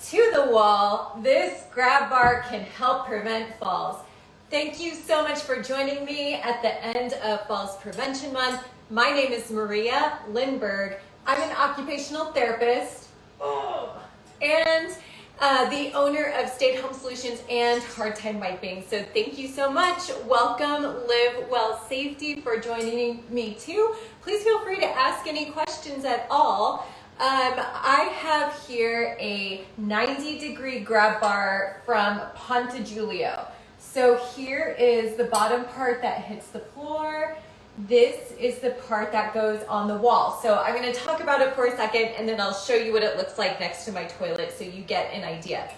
to the wall, this grab bar can help prevent falls. Thank you so much for joining me at the end of Falls Prevention Month. My name is Maria Lindbergh. I'm an occupational therapist and the owner of Stay at Home Solutions and Hard Time Wiping. So thank you so much. Welcome, Live Well Safety, for joining me too. Please feel free to ask any questions at all. I have here a 90-degree grab bar from Ponte Giulio. So here is the bottom part that hits the floor. This is the part that goes on the wall. So I'm going to talk about it for a second and then I'll show you what it looks like next to my toilet so you get an idea.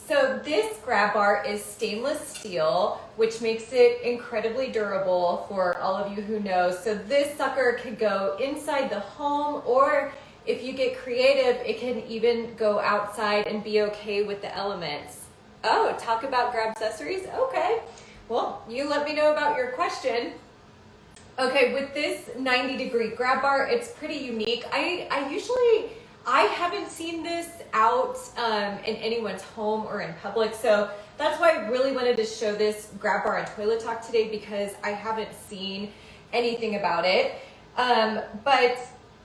So this grab bar is stainless steel, which makes it incredibly durable for all of you who know. So this sucker could go inside the home, or if you get creative, it can even go outside and be okay with the elements. Oh, talk about grab accessories? Okay. Well, you let me know about your question. Okay, with this 90-degree grab bar, it's pretty unique. I haven't seen this out in anyone's home or in public, so that's why I really wanted to show this grab bar on Toilet Talk today, because I haven't seen anything about it. But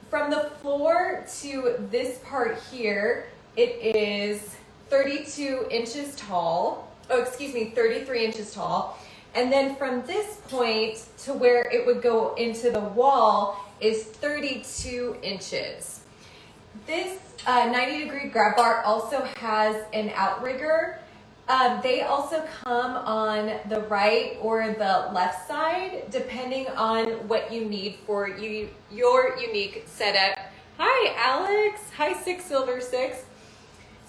from the floor to this part here, it is 32 inches tall. Oh, excuse me, 33 inches tall. And then from this point to where it would go into the wall is 32 inches. This 90-degree grab bar also has an outrigger. They also come on the right or the left side, depending on what you need for your unique setup. Hi, Alex. Hi, 6Silver6.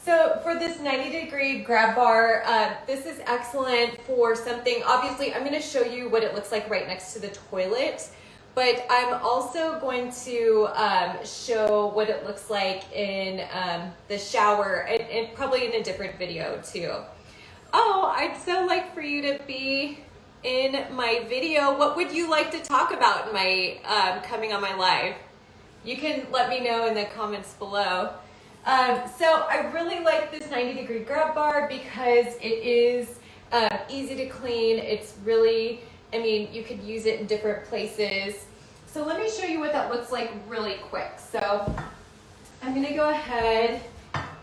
So for this 90-degree grab bar, this is excellent for something. Obviously, I'm going to show you what it looks like right next to the toilet, but I'm also going to show what it looks like in the shower, and probably in a different video too. Oh, I'd so like for you to be in my video. What would you like to talk about in my coming on my live? You can let me know in the comments below. So I really like this 90-degree grab bar because it is easy to clean. It's really, I mean, you could use it in different places. So let me show you what that looks like really quick. So I'm going to go ahead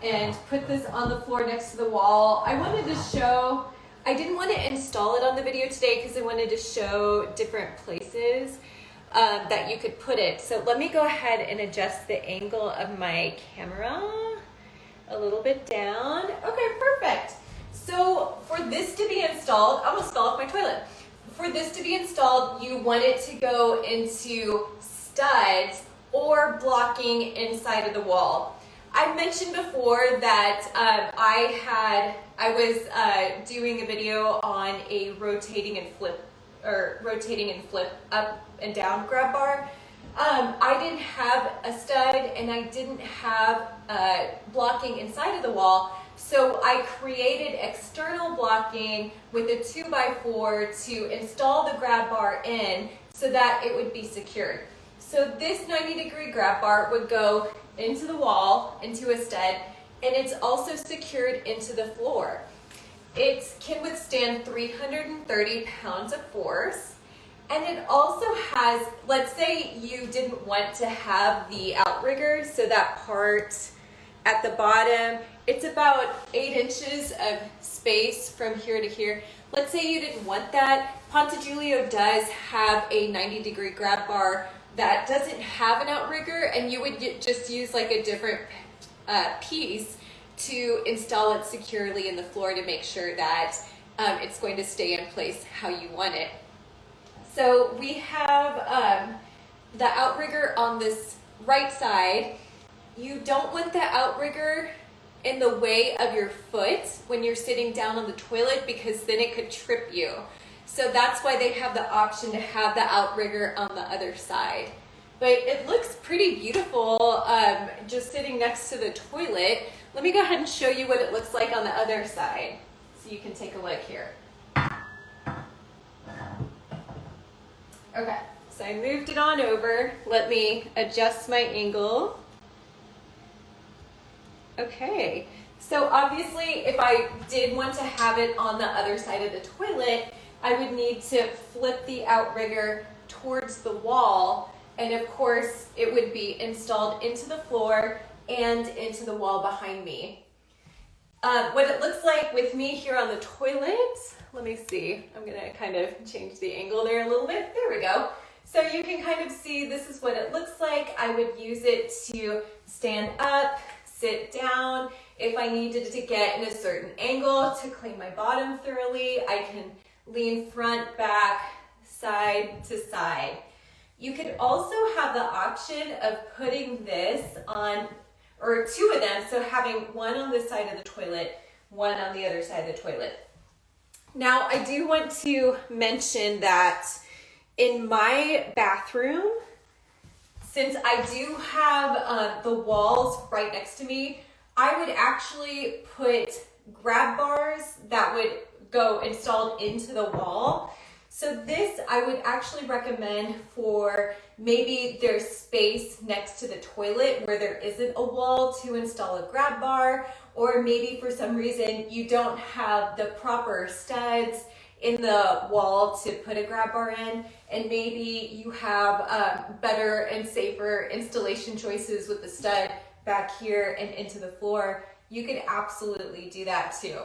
and put this on the floor next to the wall. I wanted to show, I didn't want to install it on the video today because I wanted to show different places that you could put it. So let me go ahead and adjust the angle of my camera a little bit down. Okay, perfect. So for this to be installed, I'm gonna stall off my toilet. For this to be installed, you want it to go into studs or blocking inside of the wall. I mentioned before that I was doing a video on a rotating and flip up and down grab bar. I didn't have a stud and I didn't have blocking inside of the wall, so I created external blocking with a 2x4 to install the grab bar in so that it would be secured. So this 90-degree grab bar would go into the wall, into a stud, and it's also secured into the floor. It can withstand 330 pounds of force, and it also has, let's say you didn't want to have the outrigger, so that part at the bottom, it's about 8 inches of space from here to here. Let's say you didn't want that. Ponte Giulio does have a 90-degree grab bar that doesn't have an outrigger, and you would just use like a different piece to install it securely in the floor to make sure that it's going to stay in place how you want it. So we have the outrigger on this right side. You don't want the outrigger in the way of your foot when you're sitting down on the toilet, because then it could trip you. So that's why they have the option to have the outrigger on the other side. But it looks pretty beautiful just sitting next to the toilet. Let me go ahead and show you what it looks like on the other side so you can take a look here. Okay, so I moved it on over. Let me adjust my angle. Okay, so obviously if I did want to have it on the other side of the toilet, I would need to flip the outrigger towards the wall, and of course it would be installed into the floor and into the wall behind me. What it looks like with me here on the toilet, let me see, I'm gonna kind of change the angle there a little bit. There we go. So you can kind of see this is what it looks like. I would use it to stand up, sit down. If I needed to get in a certain angle to clean my bottom thoroughly, I can lean front, back, side to side. You could also have the option of putting this on, or two of them, so having one on this side of the toilet, one on the other side of the toilet. Now, I do want to mention that in my bathroom, since I do have the walls right next to me, I would actually put grab bars that would go installed into the wall. So this I would actually recommend for maybe there's space next to the toilet where there isn't a wall to install a grab bar, or maybe for some reason you don't have the proper studs in the wall to put a grab bar in, and maybe you have better and safer installation choices with the stud back here and into the floor. You could absolutely do that too.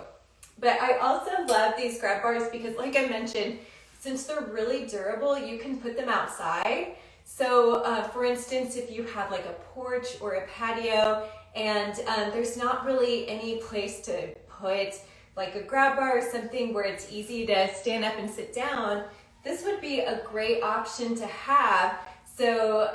But I also love these grab bars because, like I mentioned, since they're really durable, you can put them outside. So for instance, if you have like a porch or a patio and there's not really any place to put like a grab bar or something where it's easy to stand up and sit down, this would be a great option to have, so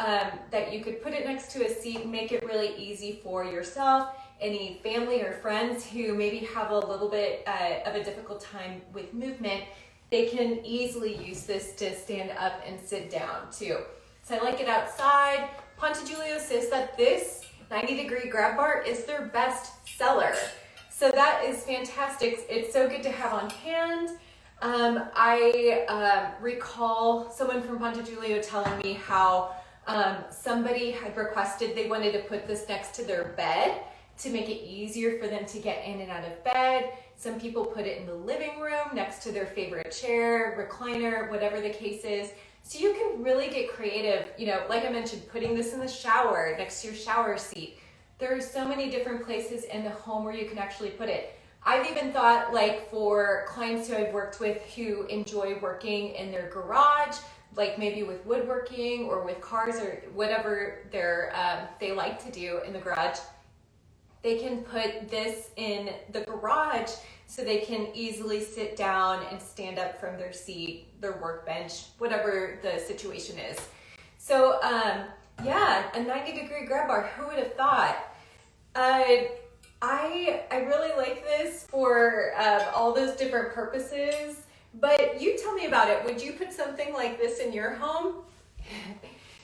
that you could put it next to a seat and make it really easy for yourself, any family or friends who maybe have a little bit of a difficult time with movement. They can easily use this to stand up and sit down too. So I like it outside. Ponte Giulio says that this 90-degree grab bar is their best seller. So that is fantastic. It's so good to have on hand. I recall someone from Ponte Giulio telling me how somebody had requested they wanted to put this next to their bed to make it easier for them to get in and out of bed. Some people put it in the living room next to their favorite chair, recliner, whatever the case is. So you can really get creative, you know, like I mentioned, putting this in the shower, next to your shower seat. There are so many different places in the home where you can actually put it. I've even thought, like, for clients who I've worked with who enjoy working in their garage, like maybe with woodworking or with cars or whatever they like to do in the garage, they can put this in the garage so they can easily sit down and stand up from their seat, their workbench, whatever the situation is. So yeah, a 90-degree grab bar, who would have thought? I really like this for all those different purposes, but you tell me about it. Would you put something like this in your home?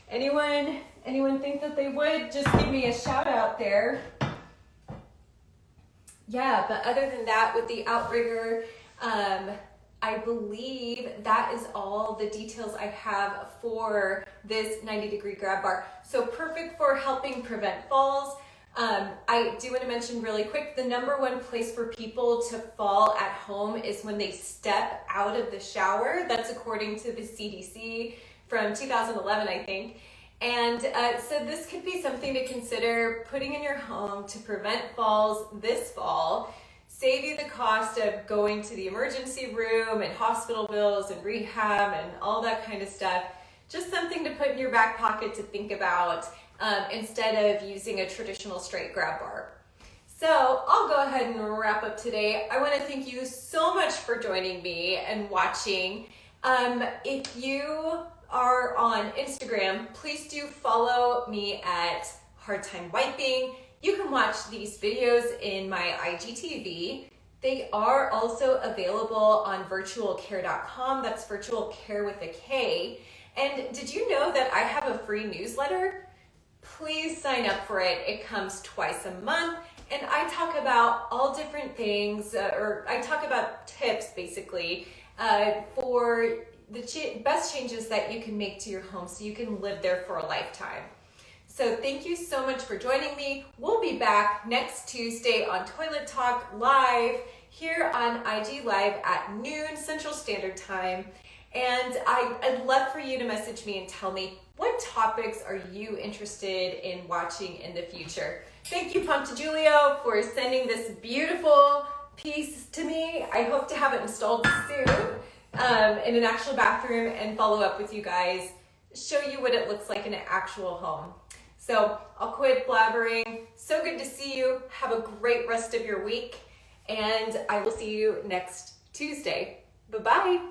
Anyone think that they would? Just give me a shout out there. Yeah, but other than that, with the outrigger, I believe that is all the details I have for this 90-degree grab bar. So perfect for helping prevent falls. I do want to mention really quick, the number one place for people to fall at home is when they step out of the shower. That's according to the CDC from 2011, I think. And so this could be something to consider putting in your home to prevent falls this fall, save you the cost of going to the emergency room and hospital bills and rehab and all that kind of stuff. Just something to put in your back pocket to think about instead of using a traditional straight grab bar. So I'll go ahead and wrap up today. I want to thank you so much for joining me and watching. If you are on Instagram, please do follow me at Hard Time Wiping. You can watch these videos in my IGTV. They are also available on virtualcare.com. That's virtual care with a K. And did you know that I have a free newsletter? Please sign up for it. It comes twice a month. And I talk about all different things, or I talk about tips basically for the best changes that you can make to your home so you can live there for a lifetime. So thank you so much for joining me. We'll be back next Tuesday on Toilet Talk Live here on IG Live at noon Central Standard Time. And I'd love for you to message me and tell me what topics are you interested in watching in the future. Thank you, Ponte Giulio, for sending this beautiful piece to me. I hope to have it installed soon in an actual bathroom and follow up with you guys, show you what it looks like in an actual home. So I'll quit blabbering. So good to see you. Have a great rest of your week, and I will see you next Tuesday. Bye-bye.